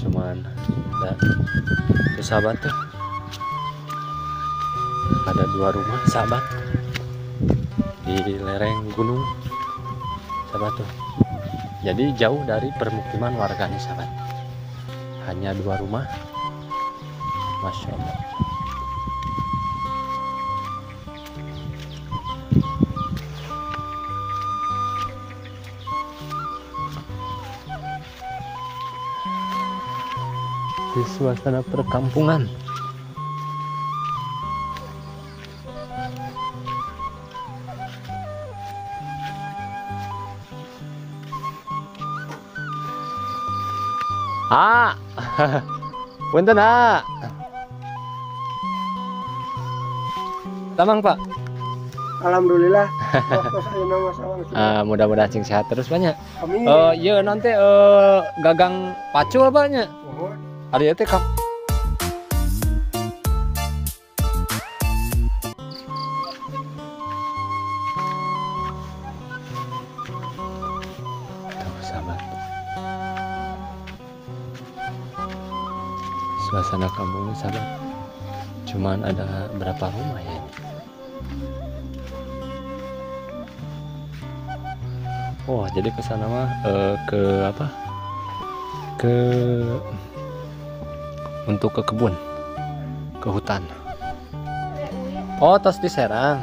cuman ada tuh sahabat tuh ada 2 rumah sahabat di lereng gunung sahabat tuh, jadi jauh dari permukiman warga nih sahabat, hanya 2 rumah. Masya Allah. Di suasana perkampungan. Punten Tamang Pak. Alhamdulillah. Mudah-mudahan cing sehat terus banyak. Amin. Iya nanti gagang pacul banyak. Hari itu kap. Sahabat. Suasana kampung sahabat. Cuman ada berapa rumah ya ini? Oh, jadi ke sana mah ke apa? Untuk ke kebun, ke hutan. Oh, tos di Serang.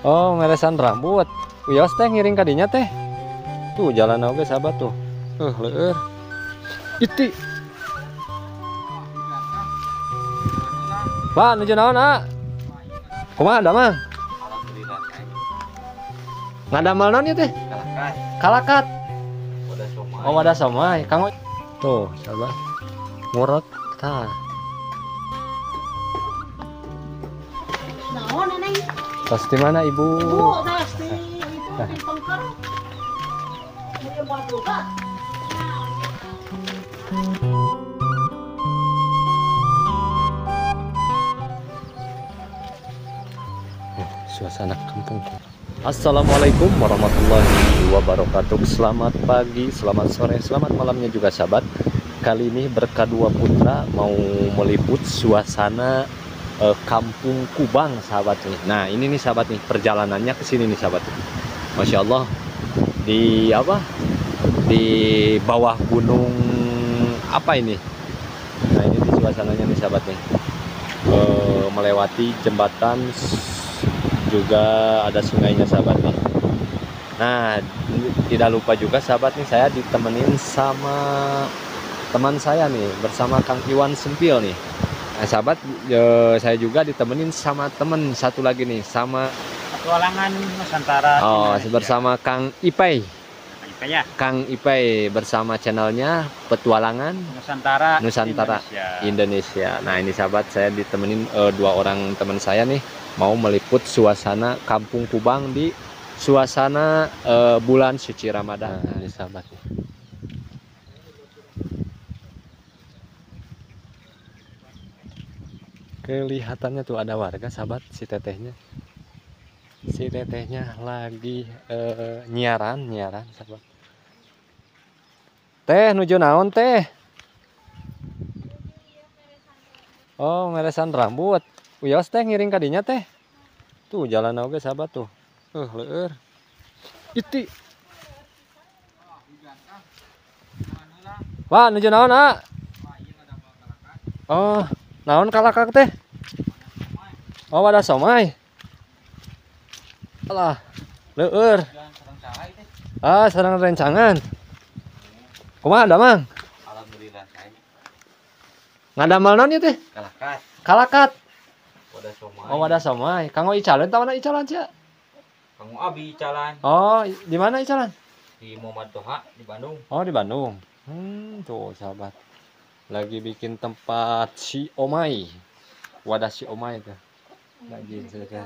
Oh, meresan rambut. Wios teh ngiring kadinya teh. Tuh jalan oge sahabat tuh. Leueur. Iti. Pak, nuju naon, kumaha da mang? Alhamdulillah. Ngadamel naon ieu teh? Kalakat. Wadah somai. Oh, wadah somai. Kang tuh, sahabat. Ngurut tah. Naon neneng? Pasti mana Ibu? Bu, pasti itu di tongkar. Dia buat buka. Suasana kampung. Assalamualaikum warahmatullahi wabarakatuh. Selamat pagi, selamat sore, selamat malamnya juga sahabat. Kali ini Berkah Dua Putra mau meliput suasana kampung Kubang sahabat nih. Nah ini nih sahabat nih perjalanannya ke sini nih sahabat. Masya Allah di apa? Di bawah gunung apa ini? Nah ini nih suasananya nih sahabat nih. Melewati jembatan juga ada sungainya sahabat nih. Nah tidak lupa juga sahabat nih saya ditemenin sama teman saya nih bersama Kang Iwan Sempil nih. Nah sahabat saya juga ditemenin sama temen satu lagi nih sama Petualangan Nusantara. oh bersama Kang Ipai. Ya. Kang Ipai bersama channelnya Petualangan Nusantara Indonesia. Nah ini sahabat saya ditemenin 2 orang teman saya nih mau meliput suasana kampung Kubang di suasana bulan suci Ramadan. Nah, ini sahabat nih. Kelihatannya tuh ada warga sahabat, si tetehnya lagi nyiaran sahabat. Teh nuju naon teh? Oh, meresan rambut. Wios teh ngiring kadinya teh. Tuh jalan oge sahabat tuh. Leueur. Iti. Wah, nuju naon, Oh, naon kalakak teh? Oh, wadah somai. Alah, leueur. Sareng rencangan. Kumaha da mang? Alhamdulillah. Ngadamel naon ieu teh? Kalakat. Wadah somai. Oh, wadah somai. Kang Icalan tah mana Icalan cia? Kang Abi Calan Oh, di mana Icalan? di Muhammad Toha di Bandung. Oh, di Bandung. Tuh sahabat. Lagi bikin tempat si omai. Wadah si omai tuh. Lagi saya.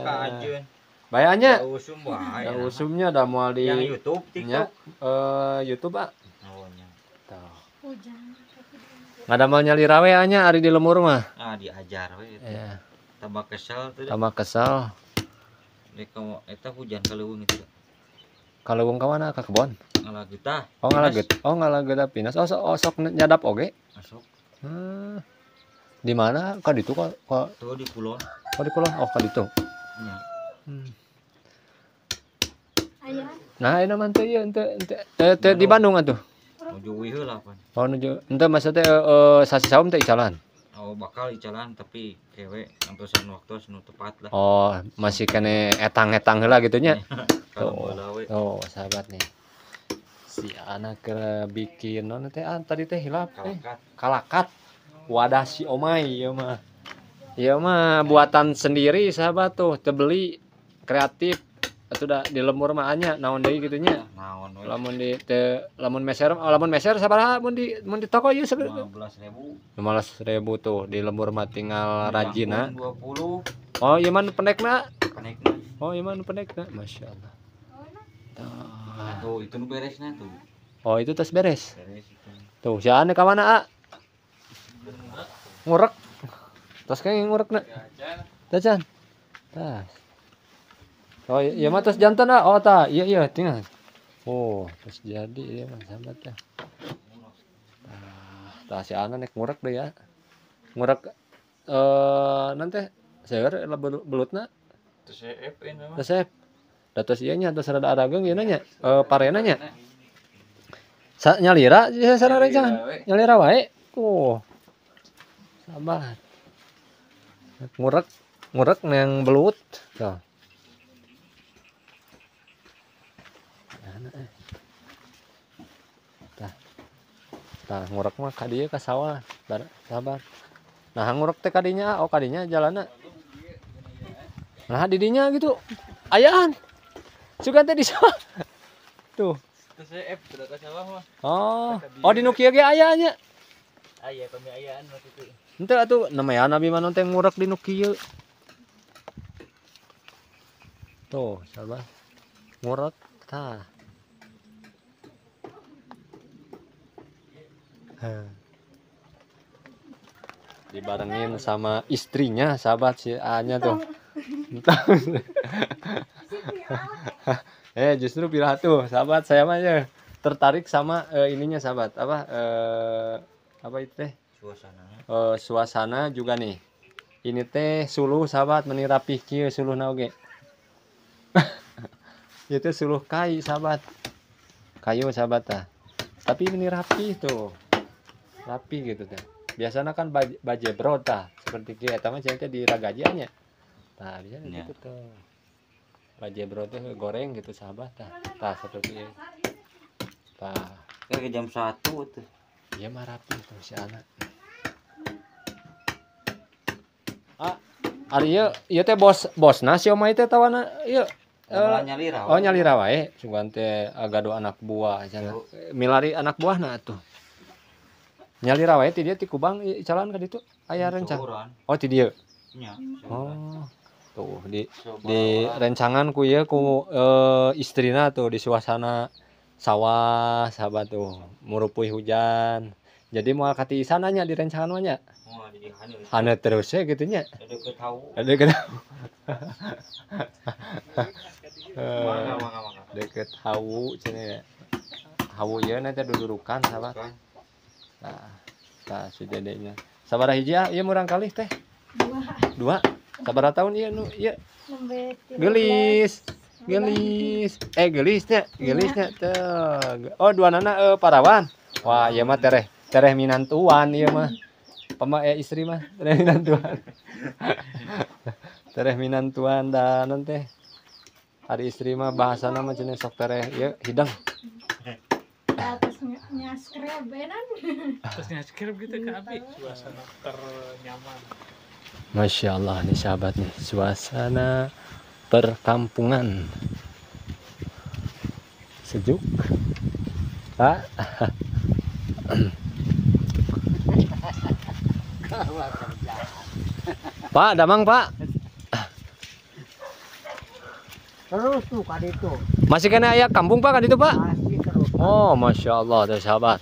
Kaajun. Bayarnya Da usum wae. ada usumnya ada mau di Yang YouTube, TikTok. YouTube ah. Oh nya. Tuh. Hujan. Ngadamal nyali rawe nya ari di lemur mah. Diajar we. Ya. tambah kesal tuh. tambah kesal. Dek kamu eta hujan kaleuweung itu. Kalau wong kawana ke kebon. Ngalah kita. Oh ngalaget pinas. Sok nyadap oge. Masuk. Di mana? Ka ditu ka Tuh di kulon. di kulon. Oh ka ditu. Nya. Ayah. Nah, ini mah teu ieu teu di Bandung atuh. Nuju wih heula pan. Oh nuju ente maksudnya sasi saum teh icalan. Oh bakal jalan tapi kewe antosan waktu nu tepat lah. Oh, masih kene etang-etang heula gitu nya. Kalau bae we. Oh, sahabat nih. Si anak bikin non teh tadi teh hilap kalakat. Wadah si omai ieu mah. Ieu mah buatan sendiri sahabat tuh, teu beli, kreatif. Atuh da di lembur mah anya naon deui kitu nya. Naon we. Lamun di teu lamun meser sabaraha mun di toko ieu sebenarnya 15.000. 15.000 tuh di lembur mah tinggal rajina. 20 Oh, ieu mah pendekna. kanekna. Oh, ieu mah pendekna. Masyaallah. Tuh itu nu beresna tuh. Oh, itu tes beres. Beres itu. Tuh, si ane ka mana, A? Ngurek. Tos kayak ngurekna. Tacan. Tas. Oh, iya mah tos jantan, A. Oh, tah. Iya, tinggal. Oh, terus jadi ieu mah sahabat teh. Tah si ane nek ngurek deui ya. Ngurek nanti seueur belutna. Terus FN mah. Resep. Datos ieu nya tos rada arageung ieu nya. Parena nya. Nyalira sareng rencang. Nyalira wae. Sabar. Ngurek nang belut. Tuh. Tah ngurek mah ka dieu ka sawah. Sabar. Nah ngurek teh ka dinya, oh ka dinya jalanna. Nah di dinya gitu. Ayaan. Sugan teh di sawah. Tuh. Terus F sudah ka sawah mah. Oh di nu kieu ge aya nya. Aya kami ayaan waktu itu. Henteu atuh namanya nabi mah teh ngurek di nu kieu. Tuh, sabar. Ngurek tah. Dibarengin sama istrinya sahabat si A-nya tuh. Justru bila tuh sahabat saya mah ya tertarik sama ininya sahabat apa itu teh suasana juga nih ini teh suluh sahabat meni rapih kieu suluhna oge. Itu suluh sahabat kayu sahabat tah tapi meni rapih tuh rapi gitu teh biasanya kan bajebrod tah seperti kieu eta mah cenah di ragajiannya tah bisa gitu tuh bajebrod teh goreng gitu sahabat tah seperti itu tah ke jam 1 tuh iya mah rapi tuh si anak ari ieu teh bosna si omai teh tawana ieu nyalira nyalira wae sugan teh agado anak buah cenah milari anak buahna atuh nyalira wae ti dieu ti kubang jalan ka ditu aya rencang. Oh ti dieu. Nya. Oh. Tuh di rencangan ku ieu ku istrina tuh di suasana sawah sahabat tuh murupuy hujan. Jadi moal ka ti sana nya di rencangan mah nya. Oh di Hana terus we kitu nya. Deket tahu. Deket. Mangga. Deket hawu cenah. Hawu ieu na teh dudurukan sahabat. Nah, sudedenya. Sabaraha hiji ieu murang kalih teh? 2. Sabaraha tahun ieu nu ieu? Gelis. Gelisnya teh. Oh, duanana parawan. Wah, ieu mah tereh minantuan ieu mah. Istri mah tereh minantuan. Tereh minantuan da naon teh? Ari istri mah bahasana mah cenah sok tereh ieu hidang. Atasnya skrebenan. Atasnya skrep gitu ke Abi, suasana ternyaman. Masya Allah nih sahabat nih suasana perkampungan sejuk Pak. Pak damang Pak Terus tuh ka ditu. masih kena aya kampung Pak kan itu Pak. Masih terus. Oh Masya Allah tuh sahabat.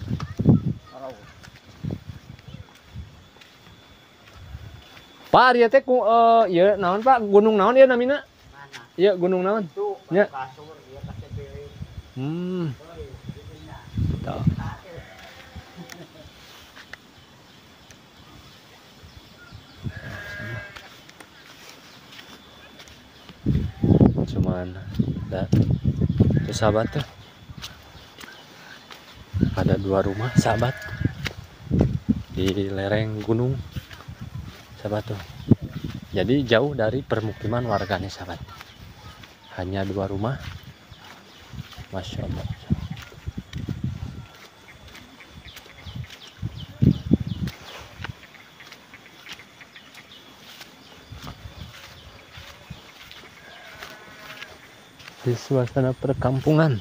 Pak dia teh ku ieu naon Pak? Gunung naon ieu namina? Mana? Ieu gunung naon? Tuh, Ya. kasur dia kasih piring. Tuh. Cuman tuh sahabat tuh ada 2 rumah sahabat di lereng gunung sahabat tuh, jadi jauh dari permukiman warganya sahabat, hanya 2 rumah. Masya Allah. Di suasana perkampungan.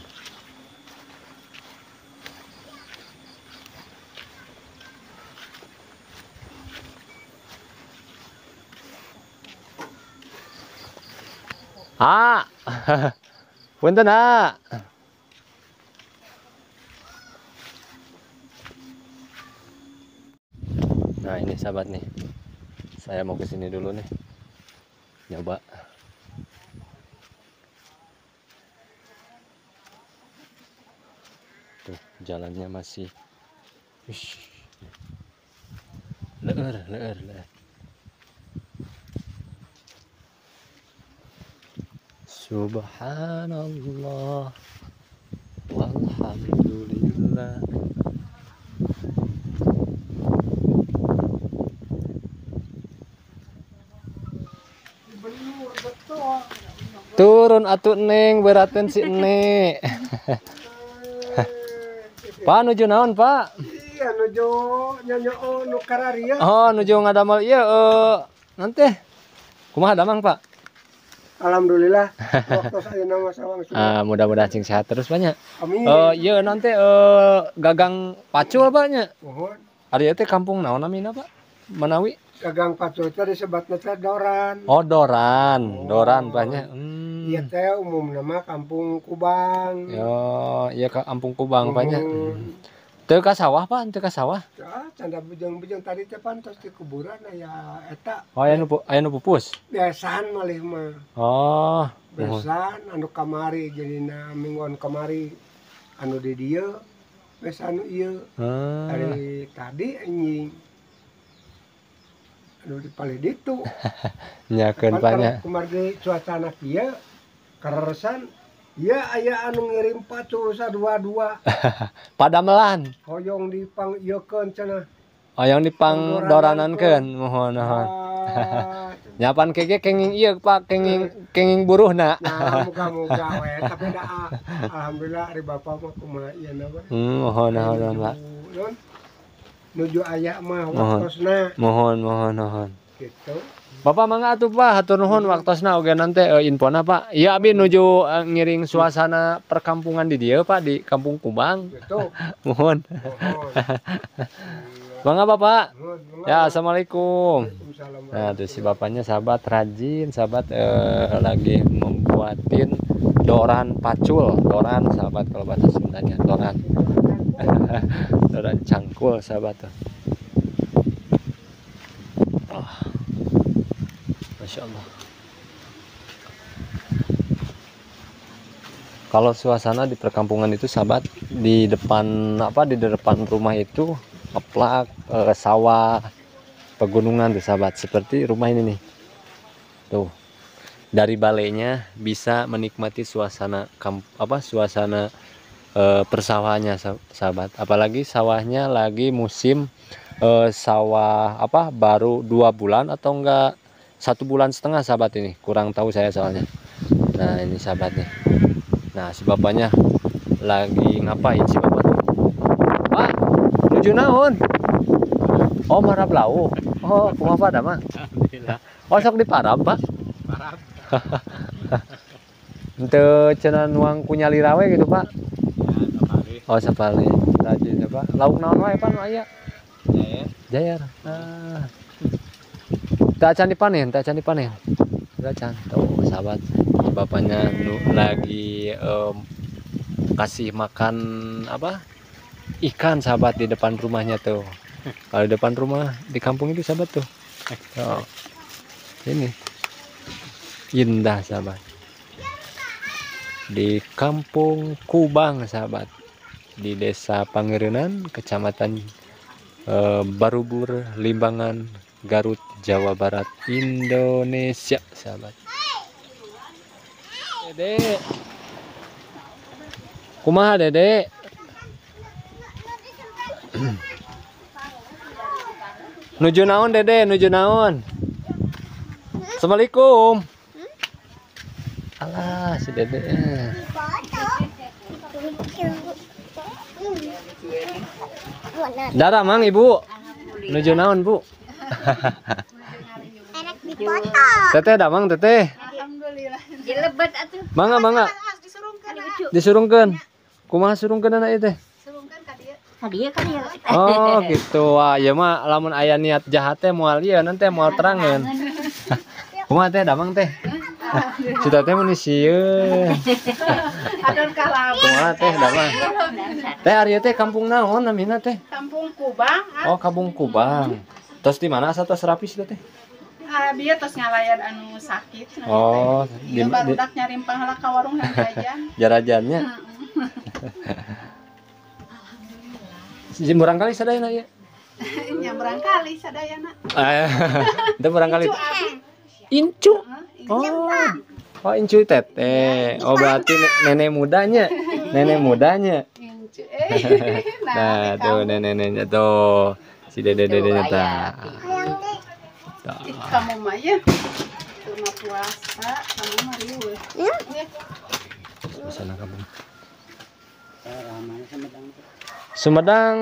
Punten Nah ini sahabat nih, saya mau kesini dulu nih, nyoba. Tuh jalannya masih leer. Subhanallah walhamdulillah. Turun atuh Neng, beraten si Nek. Pak nuju naon Pak? Iya nuju nyanyo nu kararia. Oh nuju ngadamel ieu nanti kumaha damang Pak? Alhamdulillah. Waktu saya nama sawang sudah. Mudah-mudahan sing sehat terus banyak. Amin. Ieu nanti gagang pacul Paknya. Mohon. Ari teh kampung naon namina Pak? Menawi? Gagang pacul teh disebutna teh Doran. Oh Doran Paknya. Iya teh umum nama Kampung Kubang. Yo, iya ke Kampung Kubang Paknya. Teu ka sawah Pak, teu ka sawah. Ya, canda bujang-bujang tadi teh pantos di kuburan aya eta. Oh aya nu pupus. Besan malih mah. Oh. Besan anu kamari jadina mingguan kamari anu di dieu besan ieu. Hari tadi anjing. Anu di palih ditu. Nyakeun Paknya. Kumargi cuacana kieu kareresan ya aya anu ngirim pacul sadua-dua. Padamelan. Hoyong dipang ieukeun cenah. Hoyong dipang doranankeun mohon. Nyapan kege kenging ieu Pak, kenging buruhna. Nah, muga-muga we, tapi da alhamdulillah ari Bapak mah kumaha ieu na we. Mohon Pak. Nuju aya mah waktosna. Mohon. Gitu. Bapak mangga atuh Pak, hatur nuhun waktosna oge nanti infona Pak. Iya abi nuju ngiring suasana perkampungan di dieu Pak, di Kampung Kubang. Gitu. Mohon. Mangga Bapak. Ya, assalamualaikum. Nah, tuh si bapaknya sahabat rajin, sahabat lagi membuatin doran pacul, doran sahabat kalau bahasa Sundanya, doran. Doran cangkul sahabat tuh. Oh. Masya Allah. Kalau suasana di perkampungan itu sahabat, di depan rumah itu ngeplak sawah, pegunungan tuh sahabat, seperti rumah ini nih. Tuh. Dari balainya bisa menikmati suasana suasana persawahannya sahabat. Apalagi sawahnya lagi musim sawah baru 2 bulan atau enggak 1,5 bulan sahabat ini, kurang tahu saya soalnya. Nah ini sahabat nih. Nah si bapaknya lagi ngapain si bapak? Pak, nuju naon? Oh marab lau. Oh kumaha pada mah? Alhamdulillah. Oh sok diparab Pak? Parab. Untuk cenah nuang kunyali rawe gitu Pak? Ya, kemari. Oh sapali. Rajin ya Pak. Lauk naon wae Pak nu aya? Ya. Jayar. Tak acan dipanen. Tuh sahabat, bapaknya lagi kasih makan ikan sahabat di depan rumahnya tuh. Kalau di depan rumah di kampung itu sahabat tuh. Ini indah sahabat, di Kampung Kubang sahabat, di Desa Pangerenan, Kecamatan Barubur, Limbangan, Garut, Jawa Barat, Indonesia sahabat. Dede, kumaha Dede? Nuju naon Dede, nuju naon? Assalamualaikum. Alah si Dede. Dara mang ibu. Nuju naon bu? Enak dipoto. Teteh damang teteh. Alhamdulillah. Dilebet atuh. Mangga. Disurungkeun. Kumaha surungkeun anak ieu teh? Hadiah kan ya. Oh gitu. Wah, ya mah lamun aya niat jahat teh moal ieu nanti moal terangeun. Kumaha teh damang teh? Cita teh mun sieun. Adon kalabu. Kumaha teh damang? Teh ari teh kampung naon namina teh? Kampung Kubang. Oh, Kampung Kubang. Terus di mana asa tos rapis teh? Dia tos ngalayan anu sakit. Oh, Dia barudak nyarimpang heula ka warung yang jajan. Jarajannya. Si barangkali sadayana ieu. Nya barangkali sadayana. Itu barangkali. Incu. Oh, Incu teteh. Oh, berarti nenek mudanya. Nenek mudanya. Incu. Nah, tuh nenek-neneknya tuh. Si dede-dedenya tah. Kamu mah ya. Cuma puasa, kamu mah riweuh. Suasana kampung. Sumedang,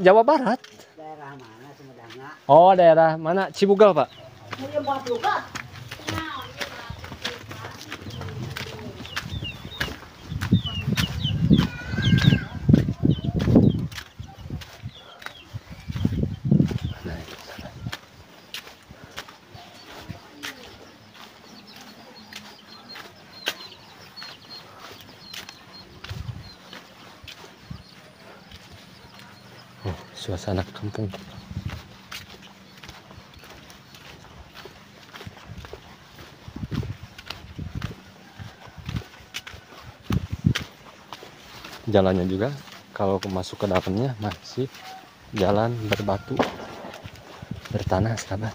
Jawa Barat. Daerah mana Sumedangna? Oh, daerah mana? Cibugal, Pak. Oh, suasana kampung. Jalannya juga kalau masuk ke dalamnya masih jalan berbatu, bertanah sahabat.